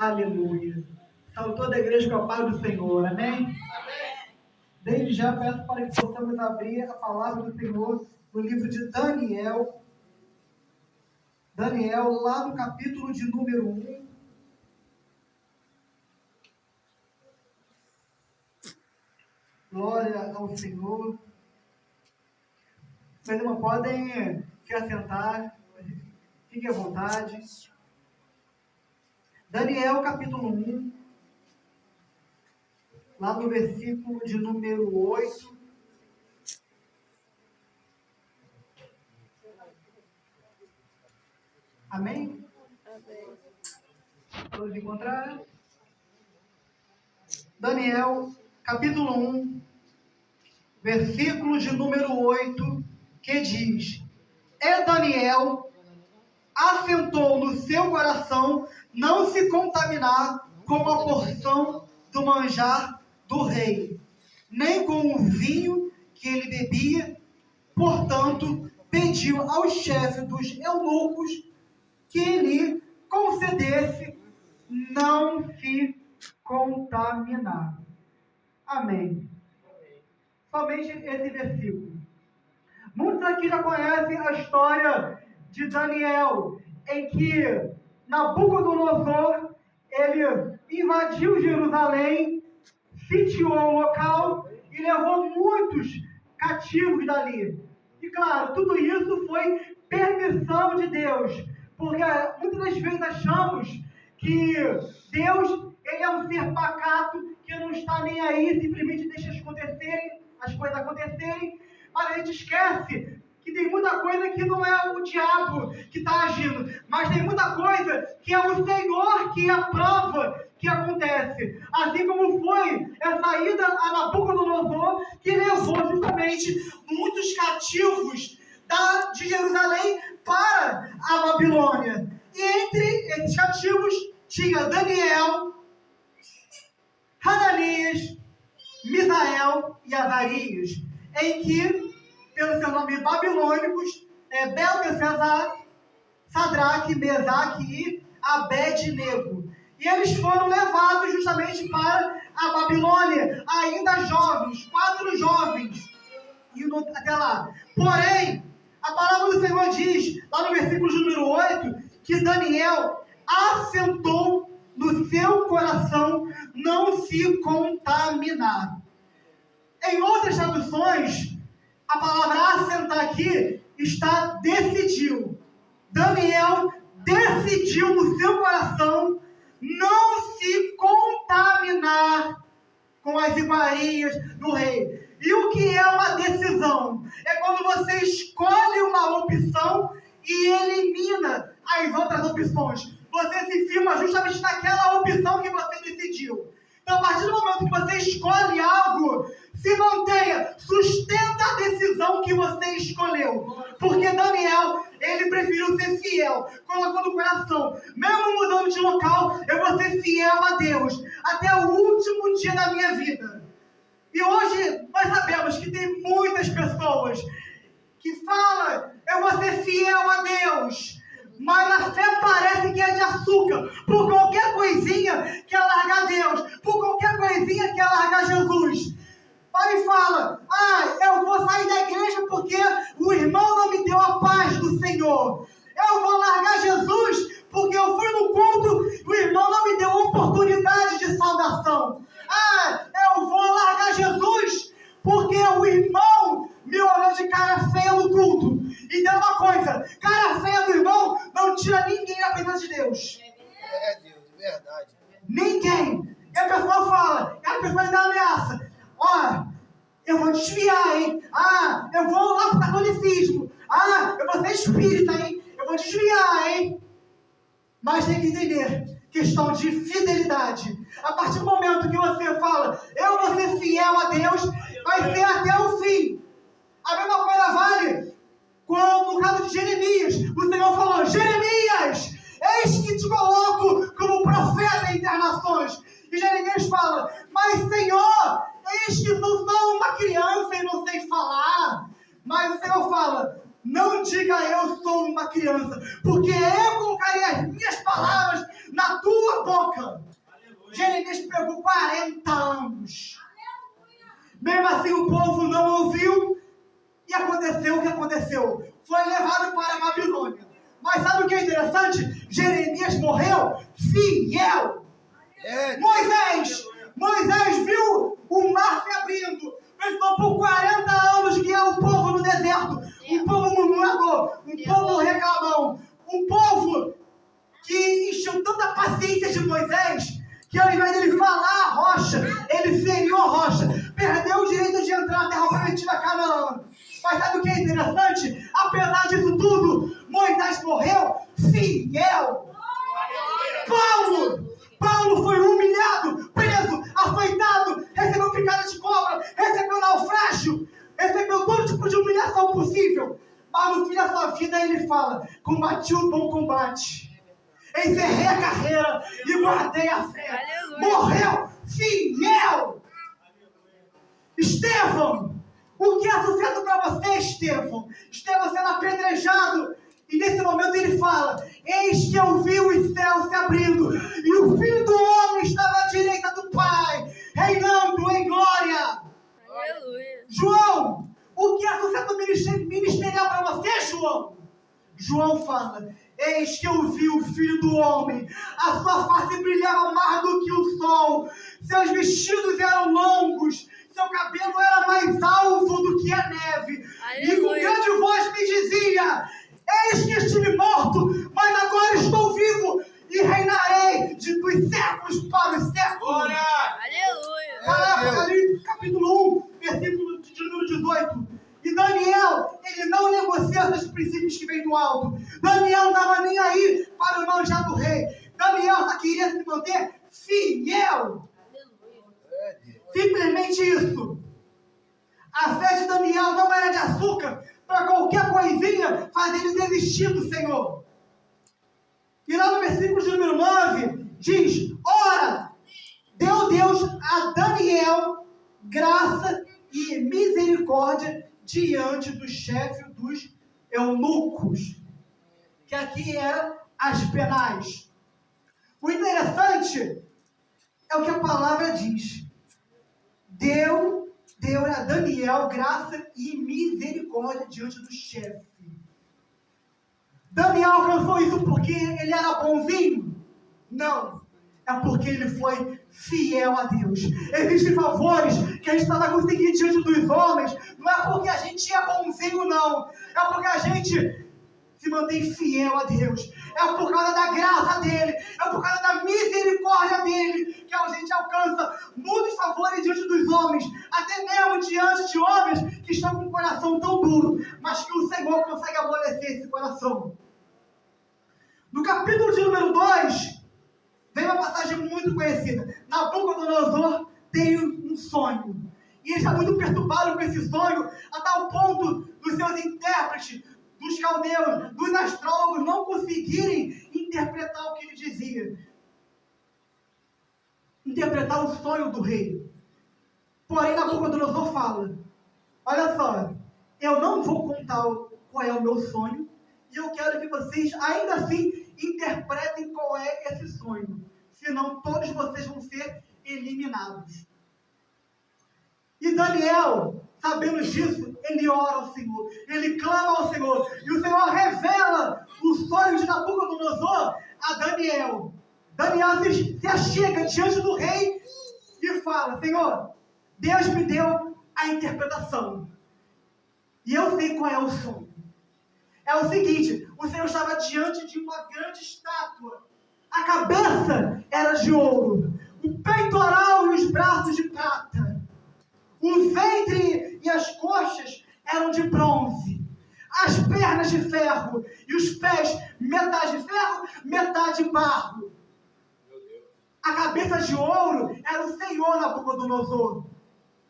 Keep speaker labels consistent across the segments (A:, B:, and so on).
A: Aleluia. Salve toda a igreja com a paz do Senhor, amém?
B: Amém.
A: Desde já peço para que possamos abrir a palavra do Senhor no livro de Daniel. Daniel, lá no capítulo de número 1. Glória ao Senhor. Meus irmãos, podem se assentar. Fiquem à vontade. Daniel, capítulo 1. Lá no versículo de número 8. Amém?
B: Amém.
A: Todos encontraram? Daniel, capítulo 1, versículo de número 8, que diz: E Daniel assentou no seu coração não se contaminar com a porção do manjar do rei, nem com o vinho que ele bebia. Portanto, pediu ao chefe dos eunucos que lhe concedesse não se contaminar. Amém. Somente esse versículo. Muitos aqui já conhecem a história de Daniel, em que Nabucodonosor, ele invadiu Jerusalém, sitiou o local e levou muitos cativos dali. E claro, tudo isso foi permissão de Deus, porque muitas das vezes achamos que Deus, ele é um ser pacato, que não está nem aí, simplesmente deixa as coisas acontecerem, mas a gente esquece que tem muita coisa que não é o diabo que está agindo, mas tem muita coisa que é o Senhor que aprova que acontece. Assim como foi essa ida a Nabucodonosor, que levou justamente muitos cativos de Jerusalém para a Babilônia. E entre esses cativos tinha Daniel, Hananias, Misael e Azarias, em que, pelo seu nome babilônicos, Beltesazar, Sadraque, Mesaque e Abed-nego. E eles foram levados justamente para a Babilônia, ainda jovens, 4 jovens, indo até lá. Porém, a palavra do Senhor diz, lá no versículo número 8, que Daniel assentou no seu coração não se contaminar. Em outras traduções, a palavra assentar aqui está decidiu. Daniel decidiu no seu coração não se contaminar com as iguarias do rei. E o que é uma decisão? É quando você escolhe uma opção e elimina as outras opções. Você se firma justamente naquela opção que você decidiu. Então, a partir do momento que você escolhe algo, se mantenha, sustenta a decisão que você escolheu. Porque Daniel, ele preferiu ser fiel, colocou no coração, mesmo mudando de local, eu vou ser fiel a Deus, até o último dia da minha vida. E hoje, nós sabemos que tem muitas pessoas que falam, eu vou ser fiel a Deus, mas a fé parece que é de açúcar. Por qualquer coisinha quer largar Deus, por qualquer coisinha quer largar Jesus. Aí fala, eu vou sair da igreja porque o irmão não me deu a paz do Senhor. Eu vou largar Jesus porque eu fui no culto e o irmão não me deu oportunidade de salvação. Eu vou largar Jesus porque o irmão me olhou de cara feia no culto. E tem uma coisa, cara feia do irmão não tira ninguém da presença de Deus.
B: É, Deus, é verdade.
A: Ninguém. E a pessoa fala, a pessoa dá ameaça. Eu vou desviar, hein? Eu vou lá pro catolicismo. Eu vou ser espírita, hein? Eu vou desviar, hein? Mas tem que entender, questão de fidelidade. A partir do momento que você fala, eu vou ser fiel a Deus, vai ser até o fim. A mesma coisa vale quando, no caso de Jeremias, o Senhor falou, Jeremias, eis que te coloco como profeta entre as nações. E Jeremias fala, mas Senhor, eis que sou só uma criança e não sei falar. Mas o Senhor fala, não diga eu sou uma criança, porque eu colocarei as minhas palavras na tua boca. 40 anos. Mesmo assim o povo não ouviu e aconteceu o que aconteceu. Foi levado para a Babilônia. Mas sabe o que é interessante? Jeremias morreu fiel. Moisés viu o mar se abrindo. Pensou por 40 anos guiar o povo no deserto. Um povo murmurador, um povo reclamão, um povo que encheu tanta paciência de Moisés que ao invés dele falar a rocha, ele feriu a rocha. Perdeu o direito de entrar na terra prometida Canaã. Mas sabe o que é interessante? Apesar disso tudo, Moisés morreu fiel. Paulo foi humilhado, preso, açoitado, recebeu picada de cobra, recebeu naufrágio, recebeu todo tipo de humilhação possível. Mas no fim da sua vida ele fala: combati o bom combate, encerrei a carreira e guardei a fé. Aleluia. Morreu fiel. Estevão, o que é sucesso para você, Estevão? Estevão sendo apedrejado. E nesse momento ele fala: eis que eu vi os céus se abrindo, e o Filho do Homem estava à direita do Pai, reinando em glória. Aleluia. João, o que é sucesso ministerial para você, João? João fala: eis que eu vi o Filho do Homem, a sua face brilhava mais do que o sol, seus vestidos eram longos, seu cabelo era mais alvo do que a neve. Aleluia. E com grande voz me dizia: eis que estive morto, mas agora estou vivo e reinarei dos séculos para os séculos. Glória! Aleluia! Apocalipse, capítulo 1, versículo de número 18. E Daniel, ele não negocia os princípios que vêm do alto. Daniel não estava nem aí para o manjar do rei. Daniel só queria se manter fiel. Simplesmente isso. A fé de Daniel não era de açúcar para qualquer coisinha fazer ele desistir do Senhor. E lá no versículo de número 9 diz: ora, deu Deus a Daniel graça e misericórdia diante do chefe dos eunucos, que aqui eram as penais. O interessante é o que a palavra diz: deu a Daniel graça e misericórdia diante do chefe. Daniel alcançou isso porque ele era bonzinho? Não. É porque ele foi fiel a Deus. Existem favores que a gente só vai conseguir diante dos homens. Não é porque a gente é bonzinho, não. É porque a gente se mantém fiel a Deus. É por causa da graça dele. É por causa da misericórdia dele que a gente alcança muitos favores diante dos homens. Até mesmo diante de homens que estão com o coração tão duro. Mas que o Senhor consegue amolecer esse coração. No capítulo de número 2, vem uma passagem muito conhecida. Nabucodonosor tem um sonho. E ele está muito perturbado com esse sonho, a tal ponto dos seus intérpretes, dos caldeus, dos astrólogos não conseguirem interpretar o que ele dizia. Interpretar o sonho do rei. Porém, Nabucodonosor fala: olha só, eu não vou contar qual é o meu sonho, e eu quero que vocês, ainda assim, interpretem qual é esse sonho. Senão, todos vocês vão ser eliminados. E Daniel, sabendo disso, ele ora ao Senhor, ele clama ao Senhor, e o Senhor revela o sonho de Nabucodonosor a Daniel. Daniel se achega diante do rei e fala: Senhor, Deus me deu a interpretação, e eu sei qual é o sonho. É o seguinte: o Senhor estava diante de uma grande estátua. A cabeça era de ouro, o peitoral e os braços de prata, o ventre e as coxas eram de bronze, as pernas de ferro e os pés, metade de ferro, metade de barro. A cabeça de ouro era o Senhor Nabucodonosor,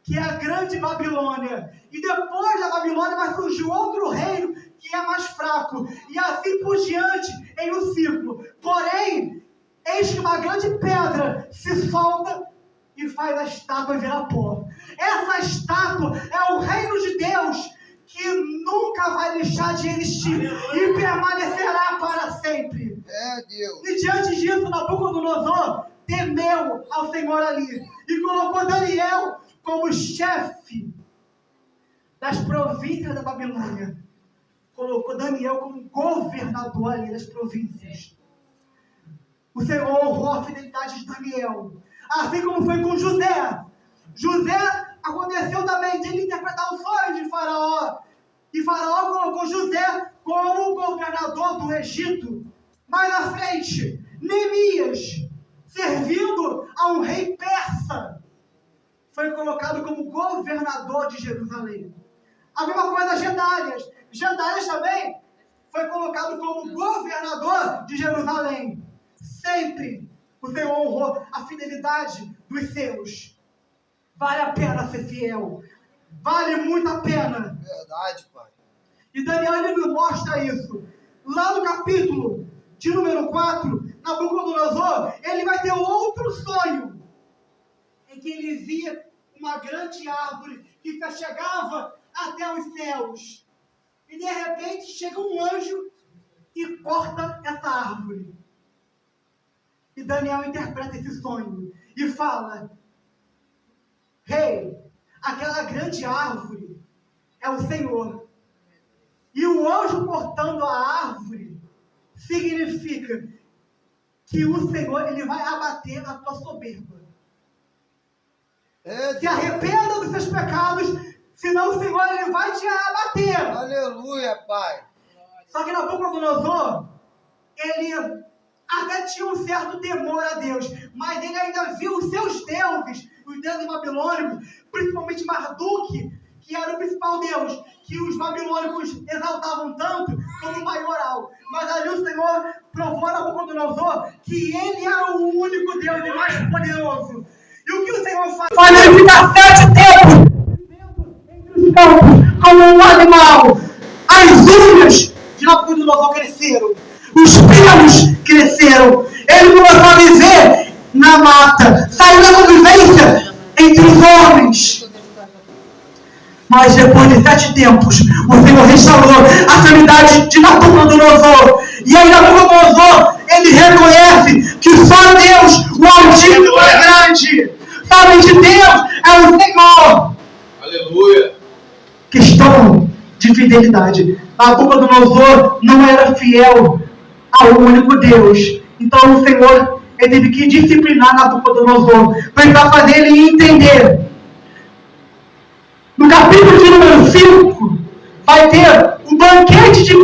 A: que é a grande Babilônia. E depois da Babilônia vai surgir outro reino que é mais fraco. E assim por diante em um ciclo. Porém, eis que uma grande pedra se solta e faz a estátua virar pó. Essa estátua é o reino de Deus que nunca vai deixar de existir e permanecerá para sempre.
B: É Deus.
A: E diante disso, Nabucodonosor temeu ao Senhor ali e colocou Daniel como chefe das províncias da Babilônia. Colocou Daniel como governador ali das províncias. O Senhor honrou a fidelidade de Daniel. Assim como foi com José. José aconteceu também de ele interpretar o sonho de Faraó. E Faraó colocou José como governador do Egito. Mais à frente, Neemias, servindo a um rei persa, foi colocado como governador de Jerusalém. A mesma coisa Gedalias. Gedalias também foi colocado como governador de Jerusalém. Sempre o Senhor honrou a fidelidade dos seus. Vale a pena ser fiel. Vale muito a pena.
B: Verdade, pai.
A: E Daniel ele nos mostra isso. Lá no capítulo de número 4, Nabucodonosor, ele vai ter outro sonho. Em que ele via uma grande árvore que chegava até os céus. E de repente chega um anjo e corta essa árvore. E Daniel interpreta esse sonho e fala: Rei, aquela grande árvore é o Senhor. E o anjo cortando a árvore significa que o Senhor ele vai abater a tua soberba. Se arrependa dos seus pecados, senão o Senhor ele vai te abater.
B: Aleluia, pai.
A: Só que Nabucodonosor, ele até tinha um certo temor a Deus, mas ele ainda viu os seus deuses, os deuses babilônicos, principalmente Marduk, que era o principal deus, que os babilônicos exaltavam tanto como o maioral. Mas ali o Senhor provou a Nabucodonosor que ele era o único Deus e mais poderoso. E o que o Senhor faz? Faz ele ficar 7 tempos vivendo entre os campos como um animal. As unhas de Nabucodonosor cresceram. Os pelos cresceram. Ele começou a viver na mata. Saiu da convivência entre os homens. Mas depois de 7 tempos, o Senhor restaurou a sanidade de Nabucodonosor. E aí Nabucodonosor, ele reconhece que só Deus, o Altíssimo, é grande. Somente Deus é o Senhor.
B: Aleluia.
A: Questão de fidelidade. Nabucodonosor não era fiel ao único Deus. Então o Senhor ele teve que disciplinar Nabucodonosor para fazer ele entender. No capítulo de número 5, vai ter o banquete de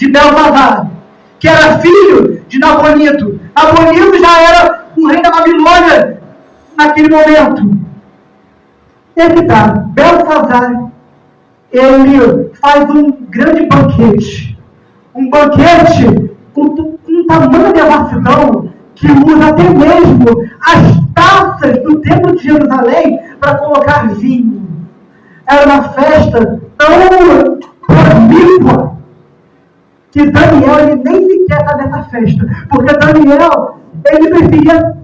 A: Belsazar, que era filho de Nabonito. Nabonito já era o rei da Babilônia naquele momento. Belsazar, ele faz um grande banquete. Um banquete com tamanha devassidão que usa até mesmo as taças do templo de Jerusalém para colocar vinho. Era uma festa tão promíscua que Daniel ele nem sequer está nessa festa, porque Daniel ele preferia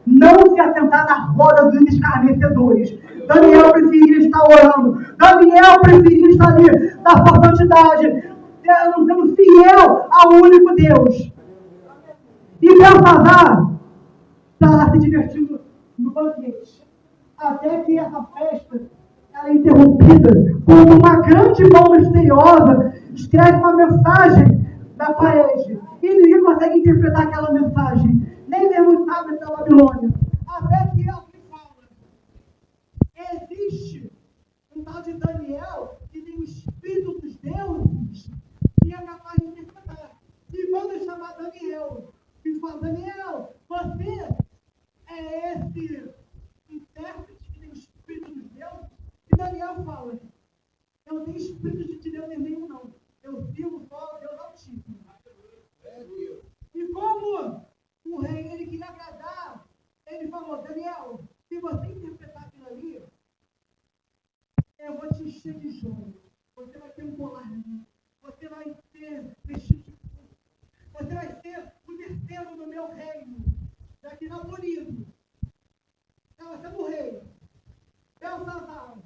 A: não se assentar na roda dos escarnecedores. Daniel preferia estar orando. Daniel preferia estar ali na sua santidade, sendo fiel ao único Deus. E Belsazar está lá se divertindo no banquete. Até que essa festa ela é interrompida quando uma grande mão misteriosa escreve uma mensagem na parede. E ninguém consegue interpretar aquela mensagem. Nem mesmo sabe da Babilônia. Até que alguém fala: existe um tal de Daniel que tem o espírito dos deuses e é capaz de interpretar. E manda chamar Daniel. E fala: Daniel, você é esse intérprete que tem o espírito dos deuses? E Daniel fala: eu não tenho espírito de Deus nenhum, não. Eu sirvo só o Deus Altíssimo. E como o rei ele queria agradar, ele falou: Daniel, se você interpretar aquilo ali, eu vou te encher de joias. Você vai ter um colar lindo. Você vai ter vestido de couro. Você vai ser o terceiro no meu reino. Daqui não bonito. Então, você é o rei. Belsazar.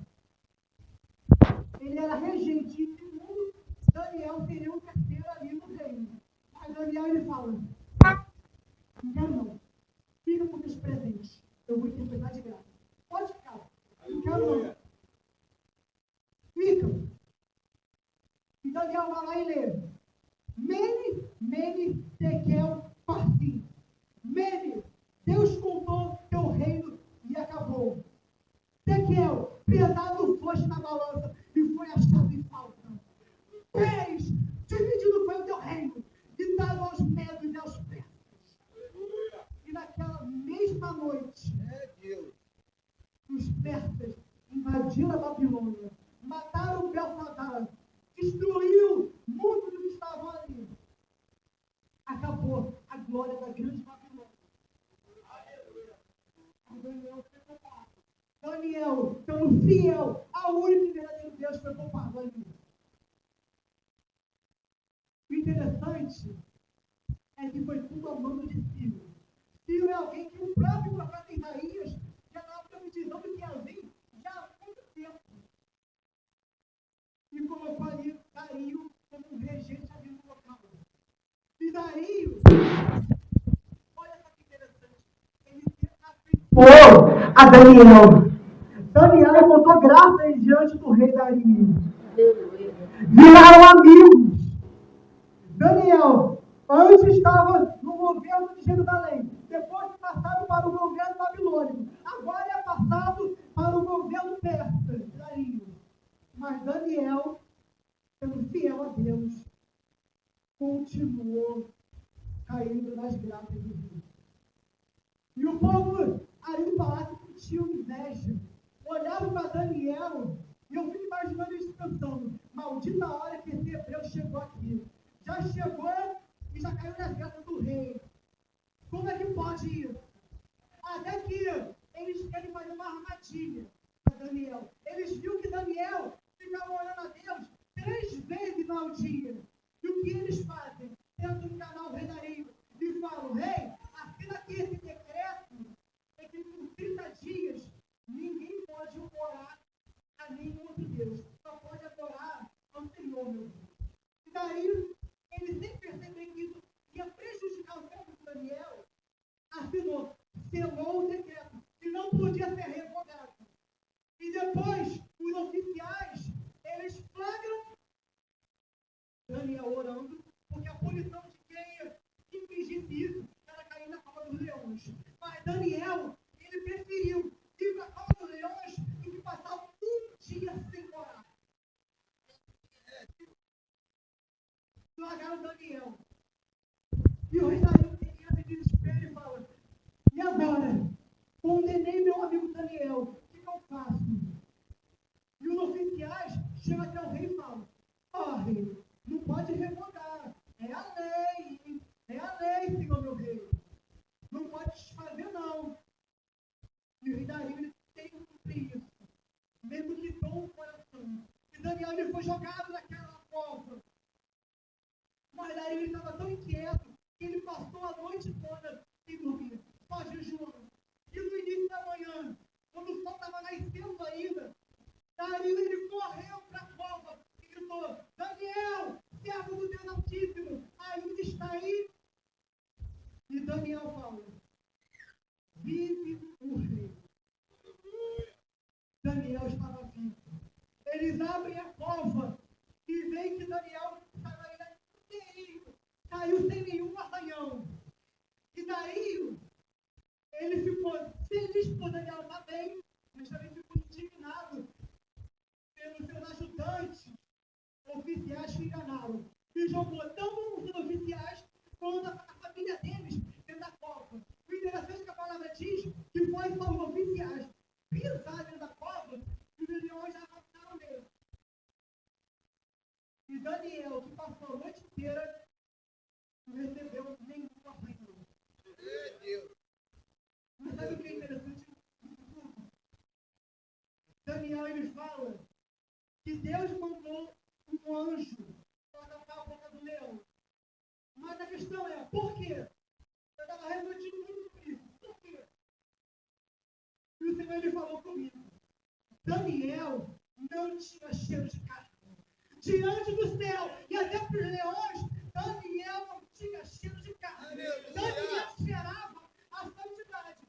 A: Ele era regente. E segundo Daniel seria o terceiro ali no reino. Mas Daniel ele fala: não quero não. presente. Eu vou interpretar de graça. Pode ficar. Não quero não. Fica. E Daniel vai lá e lê. Mene, tekel, partim. Mene, Deus contou teu reino e acabou. Tekel, pesado foste na balança e foi achado em falta. Pés, dividido foi o teu reino e dado aos medos e aos persas. E naquela mesma noite, os persas invadiram a Babilônia, mataram Belsazar, destruiu muitos que estavam ali. Acabou a glória da grande Babilônia. Daniel foi poupado. Daniel, pelo fiel ao único e verdadeiro Deus, foi poupado ali. O interessante é que foi tudo a mão de Ciro. Ciro é alguém que o próprio profeta Isaías já dava profetizando que ia vir já há muito tempo. E colocou ali Dario como um regente ali no local. E Dario, olha só que interessante, ele se afeiçoou a Daniel. Daniel botou graças diante do rei Dario. Viraram amigos. Daniel, antes estava no governo de Jerusalém, depois passaram para o governo babilônico, agora é passado para o governo persa, Dario. Mas Daniel, sendo fiel a Deus, continuou caindo nas graças de Deus. E o povo ali no palácio tinha inveja, olhava para Daniel, e eu fico imaginando eles pensando, maldita hora que esse hebreu chegou aqui. Já chegou e já caiu nas graças do rei. Como é que pode isso? Até que eles querem fazer uma armadilha para Daniel. Eles viram que Daniel ficava orando a Deus 3 vezes ao dia. E o que eles fazem? Tentam enganar o rei Dario e falam, rei, assina aqui esse decreto, é que por 30 dias ninguém pode orar a nenhum outro Deus. Só pode adorar ao Senhor, meu Deus. E Dario, ele sem perceber que isso ia prejudicar o povo de Daniel, assinou, selou o decreto, que não podia ser revogado. E depois, os oficiais, eles flagram Daniel orando, porque a punição de quem impedisse isso era cair na cova dos leões. Mas Daniel, ele preferiu ir para a cova dos leões do que passar um dia sem orar. Largaram Daniel. E o rei Dario entra em desespero e fala, e agora? Condenei meu amigo Daniel, o que eu faço? E os oficiais chegam até o rei e falam, rei, não pode revogar, é a lei, senhor meu rei. Não pode desfazer não. E o rei Dario tem que cumprir isso. Mesmo que dom o coração. E Daniel ele foi jogado naquela cova. Mas Dario estava tão inquieto que ele passou a noite toda sem dormir, só jejuando. E no início da manhã, quando o sol estava nascendo ainda, Dario ele correu para a cova e gritou, Daniel, servo do Deus Altíssimo, ainda está aí? E Daniel fala, vive o rei. Daniel estava vivo. Eles abrem a cova e veem que Daniel estava inteirinho, caiu sem nenhum arranhão. E Dario, ele ficou feliz por Daniel estar bem, mas também ficou indignado pelos seus ajudantes, oficiais que enganaram. E jogou tanto os oficiais quanto a família deles dentro da cova. O interessante é que a palavra diz que foi só os oficiais pisar dentro da cova e os leões já avançaram nele. E Daniel, que passou a noite inteira, não recebeu nenhum arranhão. Mas sabe o que é interessante? Daniel, ele fala que Deus mandou um anjo para tapar a boca do leão. Mas a questão é, por quê? Eu estava refletindo muito sobre isso. Por quê? E o Senhor, ele falou comigo. Daniel não tinha cheiro de carne. Diante do céu e até para os leões, Daniel não tinha cheiro de carne. Daniel cheirava a santidade.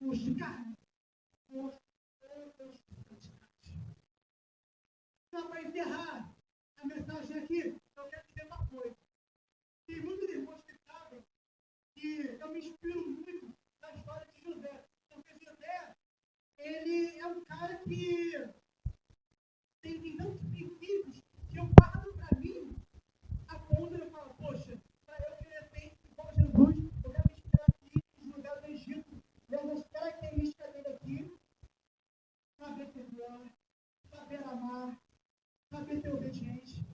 A: buscar por outras quantidades. Só para encerrar a mensagem aqui, eu quero dizer uma coisa. Tem muitos irmãos que sabem que eu me inspiro muito na história de José. Porque José, ele é um cara que tem tantos princípios que eu guardo para mim a ponto de eu falar, poxa, para eu querer ser igual a Jesus, eu quero me inspirar aqui em José do Egito. E as características dele aqui, saber perdoar, saber amar, saber ser obediente.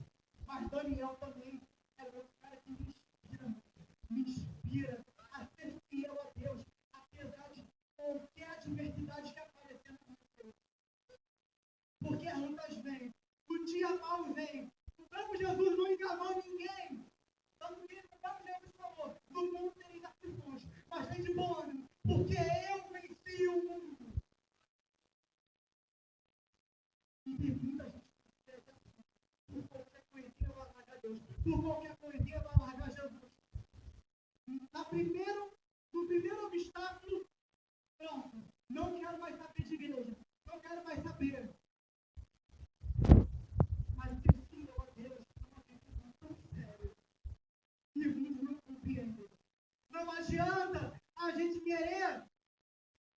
A: Mas Daniel também é outro cara que me inspira a ser fiel a Deus, apesar de qualquer adversidade que aparecer no meu. Porque as lutas vêm, o dia mau vem. O próprio Jesus não enganou ninguém. Tanto que o próprio Jesus falou, no mundo tereis aflições, mas tem de bom ânimo, porque eu venci o mundo. E tem muita gente que por qualquer coisinha vai largar Deus, por qualquer coisinha vai largar Jesus. No primeiro obstáculo, pronto, não quero mais saber de igreja, não quero mais saber. Mas preciso a Deus é uma questão tão séria e o mundo não compreende. Não adianta a gente querer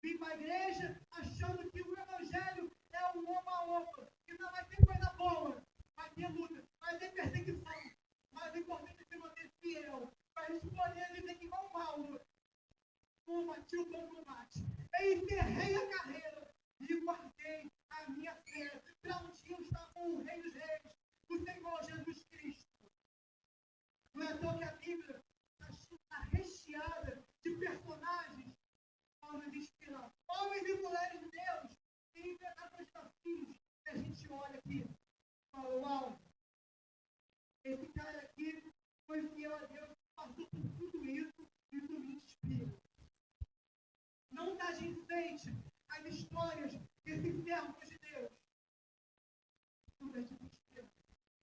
A: vir para a igreja achando que o evangelho é um oba-oba, que não vai ter coisa boa, vai ter luta, vai ter perseguição, mas o importante é se manter fiel, para a gente poder dizer que igual Paulo, combati o bom combate, encerrei a carreira e guardei a minha fé, para um dia estar com o Rei dos Reis, o Senhor Jesus Cristo. Não é só que a Bíblia está recheada de personagens para nos inspirar. Homens e mulheres de Deus que enfrentaram os desafios que a gente olha aqui e fala, uau, esse cara aqui foi fiel a Deus, passou por tudo isso e isso me inspira. Não está de enfeite as histórias desses servos de Deus. Não está de inspira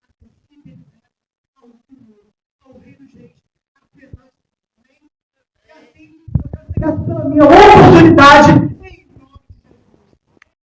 A: a fidelidade ao Senhor, ao Rei dos Reis, apesar de também. E assim, eu quero pegar pela minha oportunidade